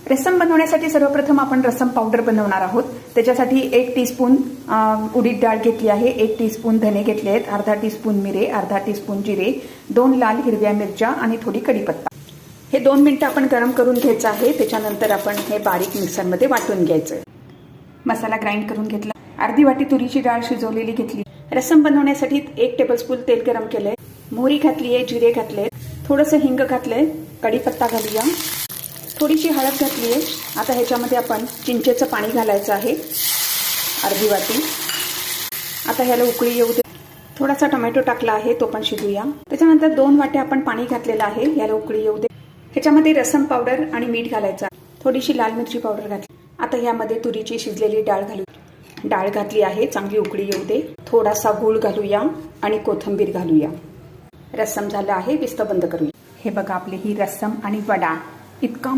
रस्सम बनवण्यासाठी सर्वप्रथम आपण रस्सम पावडर बनवणार आहोत। त्याच्यासाठी 1 टीस्पून उडीद डाळ घेतली आहे, 1 टीस्पून धने घेतले आहेत, अर्धा टीस्पून मिरे, अर्धा टीस्पून जिरे, 2 लाल हिरव्या मिरच्या आणि थोडी कढीपत्ता। हे 2 मिनिटं आपण गरम करून घ्यायचं आहे। त्याच्यानंतर आपण हे बारीक मिक्सरमध्ये वाटून घ्यायचं। मसाला ग्राइंड करून घेतला। अर्धी वाटी तुरीची डाळ शिजवलेली घेतली। रस्सम बनवण्यासाठी 1 टेबलस्पून तेल गरम केलंय, मोहरी घातली आहे, जिरे घातले, थोडंसं हिंग घातलंय, कढीपत्ता घालूया, थोडीशी हळद घातली आहे। आता ह्याच्यामध्ये आपण चिंचेचं पाणी घालायचं आहे, अर्धी वाटी। आता ह्याला उकळी येऊ दे। थोडासा टोमॅटो टाकला आहे, तो पण शिजूया। त्याच्यानंतर 2 वाट्या आपण पाणी घातलेलं आहे, याला उकळी येऊ दे। ह्याच्यामध्ये रस्सम पावडर आणि मीठ घालायचं, थोडीशी लाल मिरची पावडर घातली। आता ह्यामध्ये तुरीची शिजलेली डाळ घालू। डाळ घातली आहे, चांगली उकळी येऊ दे। थोडासा गूळ घालूया आणि कोथिंबीर घालूया। रस्सम झालं आहे, विस्त बंद करूया। हे बघा, आपली ही रस्सम आणि वडा इतका